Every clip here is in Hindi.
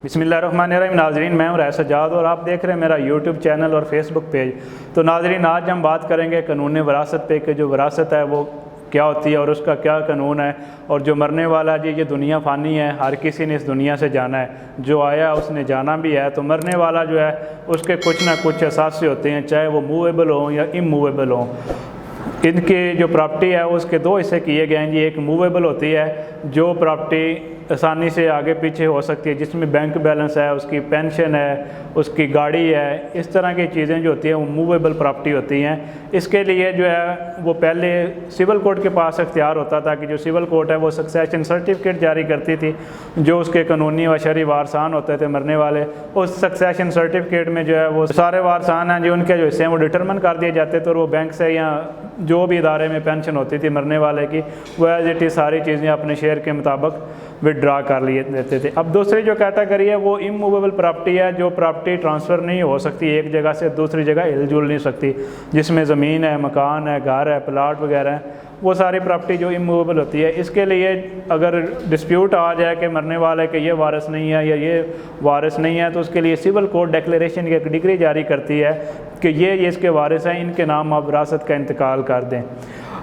बिस्मिल्लाहिर्रहमानिर्रहीम। नाजरीन, मैं हूं राय सज्जाद और आप देख रहे हैं मेरा यूट्यूब चैनल और फेसबुक पेज। तो नाजरीन, आज हम बात करेंगे कानून वरासत पे कि जो वरासत है वो क्या होती है और उसका क्या कानून है। और जो मरने वाला जी, ये दुनिया फ़ानी है, हर किसी ने इस दुनिया से जाना है, जो आया उसने जाना भी है। तो मरने वाला जो है उसके कुछ ना कुछ असासे होते हैं, चाहे वो मूवेबल हों या इमूवेबल हों। इनकी जो प्रॉपर्टी है उसके दो हिस्से किए गए हैं जी। एक मूवेबल होती है, जो प्रॉपर्टी आसानी से आगे पीछे हो सकती है, जिसमें बैंक बैलेंस है, उसकी पेंशन है, उसकी गाड़ी है, इस तरह की चीज़ें जो होती हैं वो मूवेबल प्रॉपर्टी होती हैं। इसके लिए जो है वो पहले सिविल कोर्ट के पास इख्तियार होता था कि जो सिविल कोर्ट है वो सक्सेशन सर्टिफिकेट जारी करती थी। जो उसके कानूनी व शरई वारसान होते थे मरने वाले, उस सक्सेशन सर्टिफिकेट में जो है वो सारे वारसान हैं जो उनके जो हिस्से हैं वो डिटरमिन कर दिए जाते थे, और वो बैंक से या जो भी इदारे में पेंशन होती थी मरने वाले की, वो एज इट इज़ सारी चीज़ें अपने शेयर के मुताबिक विड्रा कर लिए देते थे। अब दूसरी जो कैटेगरी है वो इमूवेबल प्रॉपर्टी है, जो प्रॉपर्टी ट्रांसफ़र नहीं हो सकती, एक जगह से दूसरी जगह हिल जुल नहीं सकती, जिसमें ज़मीन है, मकान है, घर है, प्लाट वगैरह है, वो सारी प्रॉपर्टी जो इमूवेबल होती है। इसके लिए अगर डिस्प्यूट आ जाए कि मरने वाले के ये वारिस नहीं है या ये वारिस नहीं है, तो उसके लिए सिविल कोर्ट डिक्लेरेशन की एक डिग्री जारी करती है कि ये इसके वारिस हैं, इनके नाम आप विरासत का इंतकाल कर दें।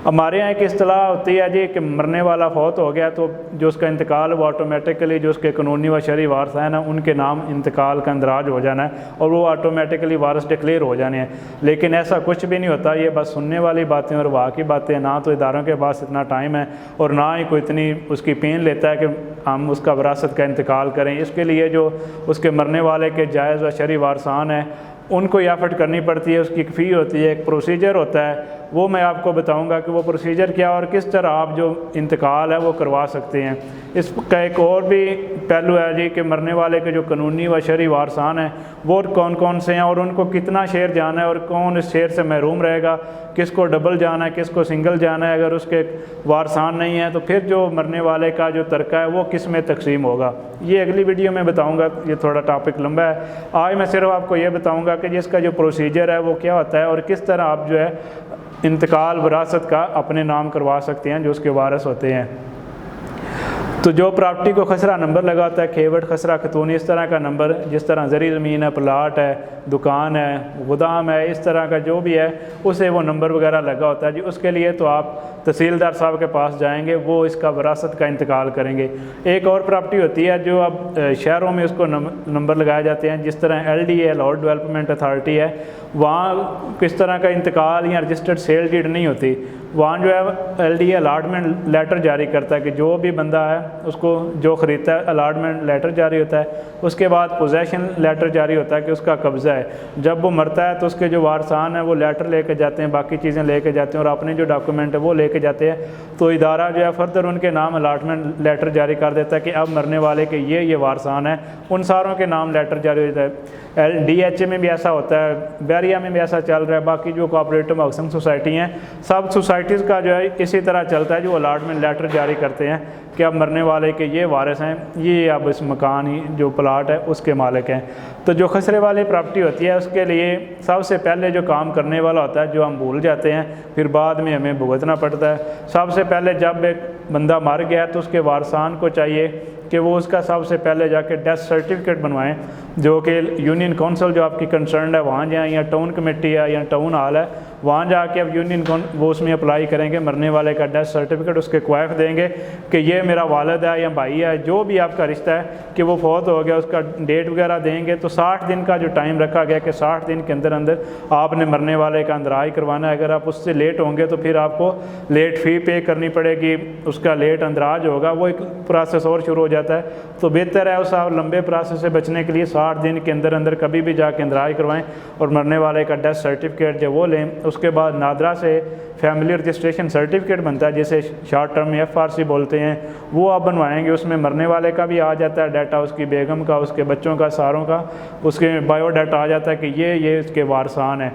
हमारे यहाँ एक इस्तिलाह होती है जी कि मरने वाला फौत हो गया तो जो उसका इंतकाल वो ऑटोमेटिकली जो उसके कानूनी व शरई वारिस हैं ना, उनके नाम इंतकाल का इंदराज हो जाना है और वो ऑटोमेटिकली वारिस डिक्लेयर हो जाने हैं। लेकिन ऐसा कुछ भी नहीं होता, ये बस सुनने वाली बातें और वाह की बातें। ना तो इदारों के पास इतना टाइम है और ना ही कोई इतनी उसकी पेन लेता है कि हम उसका विरासत का इंतकाल करें। इसके लिए जो उसके मरने वाले के जायज़ व शरई वारसान हैं उनको एफर्ट करनी पड़ती है, उसकी एक फ़ी होती है, एक प्रोसीजर होता है। वो मैं आपको बताऊंगा कि वो प्रोसीजर क्या और किस तरह आप जो इंतकाल है वो करवा सकते हैं। इसका एक और भी पहलू है जी कि मरने वाले के जो कानूनी व शरई वारसान हैं वो कौन कौन से हैं और उनको कितना शेयर जाना है और कौन इस शेयर से महरूम रहेगा, किसको डबल जाना है, किसको सिंगल जाना है। अगर उसके वारसान नहीं है तो फिर जो मरने वाले का जो तरका है वो किस में तकसीम होगा, ये अगली वीडियो में बताऊँगा। ये थोड़ा टॉपिक लंबा है, आज मैं सिर्फ आपको ये बताऊँगा कि जिसका जो प्रोसीजर है वो क्या होता है और किस तरह आप जो है इंतकाल विरासत का अपने नाम करवा सकते हैं जो उसके वारिस होते हैं। तो जो प्रॉपर्टी को खसरा नंबर लगा होता है, खेवट, खसरा, खतून, इस तरह का नंबर, जिस तरह ज़री ज़मीन है, प्लाट है, दुकान है, गोदाम है, इस तरह का जो भी है उसे वो नंबर वगैरह लगा होता है जी। उसके लिए तो आप तहसीलदार साहब के पास जाएंगे, वो इसका विरासत का इंतकाल करेंगे। एक और प्रॉपर्टी होती है जो अब शहरों में उसको नंबर लगाए जाते हैं, जिस तरह LDA लॉर्ड डेवलपमेंट अथॉरिटी है, वहाँ किस तरह का इंतकाल या रजिस्टर्ड सेल डीड नहीं होती। वहाँ जो है LDA अलाटमेंट लेटर जारी करता है कि जो भी बंदा है उसको जो ख़रीदता है अलाटमेंट लेटर जारी होता है। उसके बाद पोजेसन लेटर जारी होता है कि उसका कब्ज़ा है। जब वो मरता है तो उसके जो वारसान हैं वो लेटर लेके जाते हैं, बाकी चीज़ें लेके जाते हैं और अपने जो डॉक्यूमेंट है वो लेके जाते हैं। तो इदारा जो है फर्दर उनके नाम अलाटमेंट लेटर जारी कर देता है कि अब मरने वाले के ये वारसान है, उन सारों के नाम लेटर जारी होता है। DHA में भी ऐसा होता है, बैरिया में भी ऐसा चल रहा है। बाकी जो कोऑपरेटिव हाउसिंग सोसाइटी हैं, सब सोसाइटीज़ का जो है इसी तरह चलता है, जो अलाटमेंट लेटर जारी करते हैं कि अब मरने वाले के ये वारिस हैं, ये अब इस मकान ही जो प्लाट है उसके मालिक हैं। तो जो खसरे वाली प्रॉपर्टी होती है उसके लिए सबसे पहले जो काम करने वाला होता है, जो हम भूल जाते हैं फिर बाद में हमें भुगतना पड़ता है। सबसे पहले जब एक बंदा मर गया तो उसके वारसान को चाहिए कि वो उसका सबसे पहले जाके डेथ सर्टिफिकेट बनवाएं, जो कि यूनियन काउंसिल जो आपकी कंसर्न है वहाँ जाएँ, या टाउन कमेटी है या टाउन हॉल है वहाँ जाके अब वो उसमें अप्लाई करेंगे, मरने वाले का डेथ सर्टिफिकेट उसके क्वाइफ देंगे कि ये मेरा वालिद है या भाई है, जो भी आपका रिश्ता है कि वो फौत हो गया, उसका डेट वगैरह देंगे। तो 60 दिन का जो टाइम रखा गया कि 60 दिन के अंदर अंदर आपने मरने वाले का अंदराज करवाना है। अगर आप उससे लेट होंगे तो फिर आपको लेट फ़ी पे करनी पड़ेगी, उसका लेट अंदराज होगा, वो एक प्रोसेस और शुरू हो जाता है। तो बेहतर है उस आप लंबे प्रोसेस से बचने के लिए 60 दिन के अंदर अंदर कभी भी जाके अंदराज करवाएं और मरने वाले का डेथ सर्टिफिकेट जो वो लें। उसके बाद नादरा से फैमिली रजिस्ट्रेशन सर्टिफिकेट बनता है, जिसे शॉर्ट टर्म FRC बोलते हैं, वो आप बनवाएंगे। उसमें मरने वाले का भी आ जाता है डाटा, उसकी बेगम का, उसके बच्चों का, सारों का, उसके बायोडाटा आ जाता है कि ये इसके वारसान है।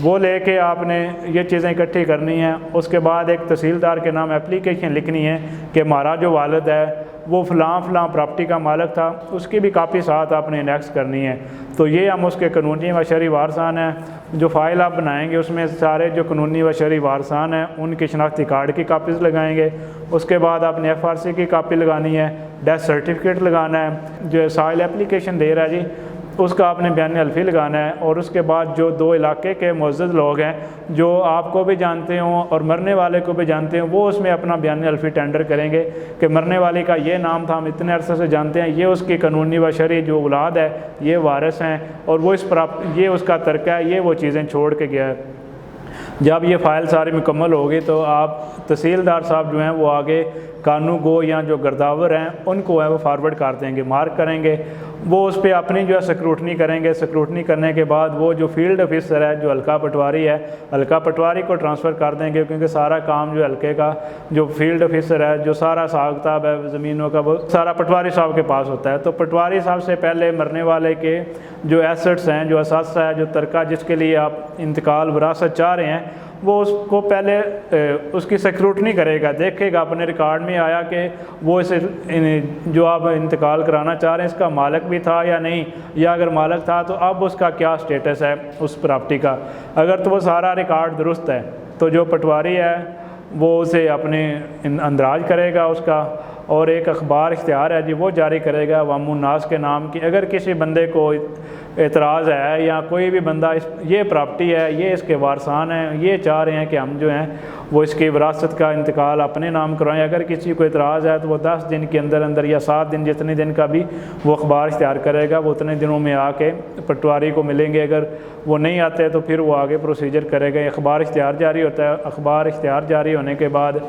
वो लेके आपने ये चीज़ें इकट्ठी करनी है। उसके बाद एक तहसीलदार के नाम एप्लीकेशन लिखनी है कि हमारा जो वालिद है वो फ़लाँ प्रॉपर्टी का मालिक था, उसकी भी काफ़ी साथ आपने इंडेक्स करनी है। तो ये हम उसके कानूनी व शरई वारसान हैं। जो फ़ाइल आप बनाएंगे उसमें सारे जो कानूनी व शरई वारसान हैं उनकी शनाख्ती कार्ड की कापीज़ लगाएंगे। उसके बाद आपने FRC की कापी लगानी है, डेथ सर्टिफिकेट लगाना है, जो साइल एप्लीकेशन दे रहा है जी उसका आपने बयान हल्फी लगाना है। और उसके बाद जो 2 इलाके के मुअज़्ज़ज़ लोग हैं जो आपको भी जानते हों और मरने वाले को भी जानते हों, वो उसमें अपना बयान हल्फी टेंडर करेंगे कि मरने वाले का ये नाम था, हम इतने अरसे से जानते हैं, ये उसकी कानूनी व शरई जो औलाद है, ये वारिस हैं और वो ये उसका तर्का है, ये वो चीज़ें छोड़ के गया है। जब ये फ़ाइल सारी मुकम्मल होगी तो आप तहसीलदार साहब जो हैं वो आगे कानू गो या जो गर्दावर हैं उनको है वो फारवर्ड कर देंगे, मार्क करेंगे। वो उस पर अपनी जो है स्क्रूटनी करेंगे। स्क्रूटनी करने के बाद वो जो फील्ड ऑफिसर है जो हल्का पटवारी है, हल्का पटवारी को ट्रांसफ़र कर देंगे, क्योंकि सारा काम जो हल्के का जो फील्ड ऑफिसर है, जो सारा हिसाब किताब है ज़मीनों का, वो सारा पटवारी साहब के पास होता है। तो पटवारी साहब से पहले मरने वाले के जो एसेट्स हैं, जो असासा है, जो तरका जिसके लिए आप इंतकाल विरासत चाह रहे हैं, वो उसको पहले उसकी स्क्रूटनी करेगा, देखेगा अपने रिकॉर्ड में आया कि वो इसे जो आप इंतकाल कराना चाह रहे हैं इसका मालिक भी था या नहीं, या अगर मालिक था तो अब उसका क्या स्टेटस है उस प्रॉपर्टी का। अगर तो वो सारा रिकॉर्ड दुरुस्त है तो जो पटवारी है वो उसे अपने अंदराज करेगा उसका, और एक अखबार इख्तियार है जी वो जारी करेगा अवामुन्नास के नाम की। अगर किसी बंदे को एतराज़ है या कोई भी बंदा ये प्रॉपर्टी है, ये इसके वारसान हैं, ये चाह रहे हैं कि हम जो हैं वो इसकी विरासत का इंतकाल अपने नाम करवाएं, अगर किसी को एतराज़ है तो वो 10 दिन के अंदर अंदर या 7 दिन जितने दिन का भी वो अखबार इख्तियार करेगा, वो उतने दिनों में आके पटवारी को मिलेंगे। अगर वो नहीं आते तो फिर वो आगे प्रोसीजर करेगा। अखबार इख्तियार जारी होता है। अखबार इख्तियार जारी होने के बाद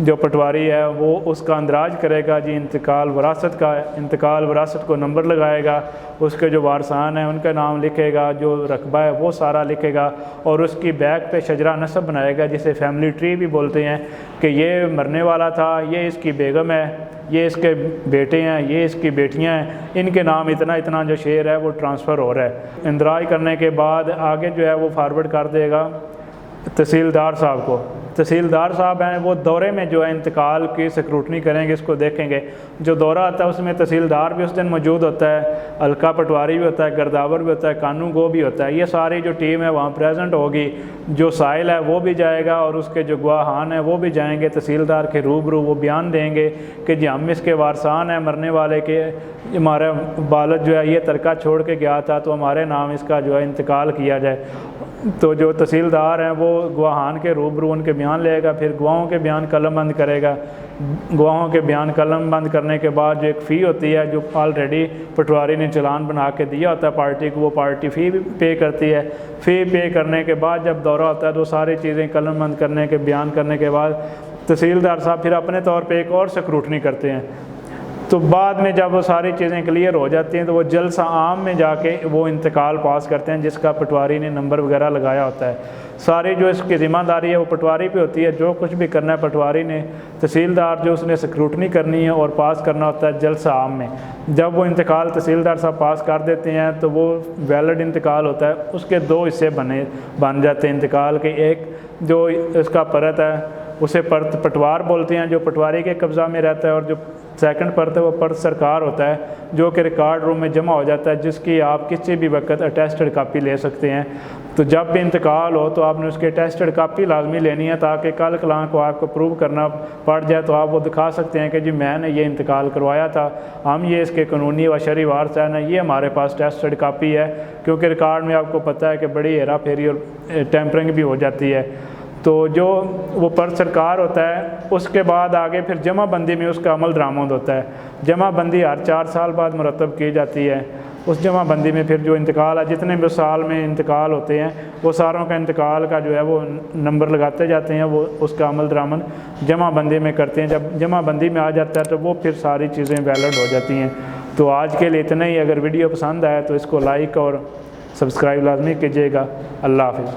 जो पटवारी है वो उसका अंदराज करेगा जी इंतकाल विरासत का। इंतकाल विरासत को नंबर लगाएगा, उसके जो वारसान हैं उनका नाम लिखेगा, जो रकबा है वो सारा लिखेगा, और उसकी बैक पे शजरा नसब बनाएगा जिसे फैमिली ट्री भी बोलते हैं कि ये मरने वाला था, ये इसकी बेगम है, ये इसके बेटे हैं, ये इसकी बेटियां हैं, इनके नाम इतना इतना जो शेयर है वो ट्रांसफ़र हो रहा है। इंदराज करने के बाद आगे जो है वो फारवर्ड कर देगा तहसीलदार साहब को। तहसीलदार साहब हैं वो दौरे में जो है इंतकाल की स्क्रूटनी करेंगे, इसको देखेंगे। जो दौरा आता है उसमें तहसीलदार भी उस दिन मौजूद होता है, हल्का पटवारी भी होता है, गर्दावर भी होता है, कानू गो भी होता है। ये सारी जो टीम है वहाँ प्रेजेंट होगी। जो साइल है वो भी जाएगा और उसके जो गवाहान हैं वो भी जाएंगे तहसीलदार के रूबरू। वो बयान देंगे कि जी हम इसके वारसान हैं, मरने वाले के, हमारा बालद जो है ये तरका छोड़ के गया था तो हमारे नाम इसका जो है इंतकाल किया जाए। तो जो तहसीलदार हैं वो गवाहान के रूबरू उनके बयान लेगा, फिर गवाहों के बयान कलमबंद करेगा। गवाहों के बयान कलमबंद करने के बाद जो एक फ़ी होती है जो ऑलरेडी पटवारी ने चालान बना के दिया होता है पार्टी को, वो पार्टी फ़ी भी पे करती है। फ़ी पे करने के बाद जब दौरा होता है तो सारी चीज़ें कलमबंद करने के बयान करने के बाद तहसीलदार साहब फिर अपने तौर पर एक और स्क्रूटनी करते हैं। तो बाद में जब वो सारी चीज़ें क्लियर हो जाती हैं तो वो जलसा आम में जाके वो इंतकाल पास करते हैं जिसका पटवारी ने नंबर वगैरह लगाया होता है। सारी जो इसकी ज़िम्मेदारी है वो पटवारी पे होती है। जो कुछ भी करना है पटवारी ने, तहसीलदार जो उसने स्क्रूटनी करनी है और पास करना होता है जलसा आम में। जब वो इंतकाल तहसीलदार साहब पास कर देते हैं तो वो वैलिड इंतकाल होता है। उसके 2 हिस्से बन जाते हैं इंतकाल के। एक जो इसका परत है उसे परत पटवार बोलते हैं जो पटवारी के कब्ज़ा में रहता है, और जो सेकंड परत है वो परत सरकार होता है जो कि रिकॉर्ड रूम में जमा हो जाता है, जिसकी आप किसी भी वक्त अटेस्टेड कापी ले सकते हैं। तो जब भी इंतकाल हो तो आपने उसकी अटेस्टेड कापी लाजमी लेनी है ताकि कल कलां को आपको प्रूव करना पड़ जाए तो आप वो दिखा सकते हैं कि जी मैंने ये इंतकाल करवाया था, हम ये इसके कानूनी व शरई वारसान है, ये हमारे पास अटेस्टेड कापी है। क्योंकि रिकॉर्ड में आपको पता है कि बड़ी हेरा फेरी और टेम्परिंग भी हो जाती है। तो जो वो पर सरकार होता है उसके बाद आगे फिर जमाबंदी में उसका अमल दरामद होता है। जमाबंदी हर 4 साल बाद मुरतब की जाती है। उस जमाबंदी में फिर जो इंतकाल है, जितने भी साल में इंतकाल होते हैं वो सारों का इंतकाल का जो है वो नंबर लगाते जाते हैं, वो उसका अमल दरामद जमाबंदी में करते हैं। जब जमाबंदी में आ जाता है तो वो फिर सारी चीज़ें वैलिड हो जाती हैं। तो आज के लिए इतना ही। अगर वीडियो पसंद आए तो इसको लाइक और सब्सक्राइब लाजमी कीजिएगा। अल्लाह हाफ़िज़।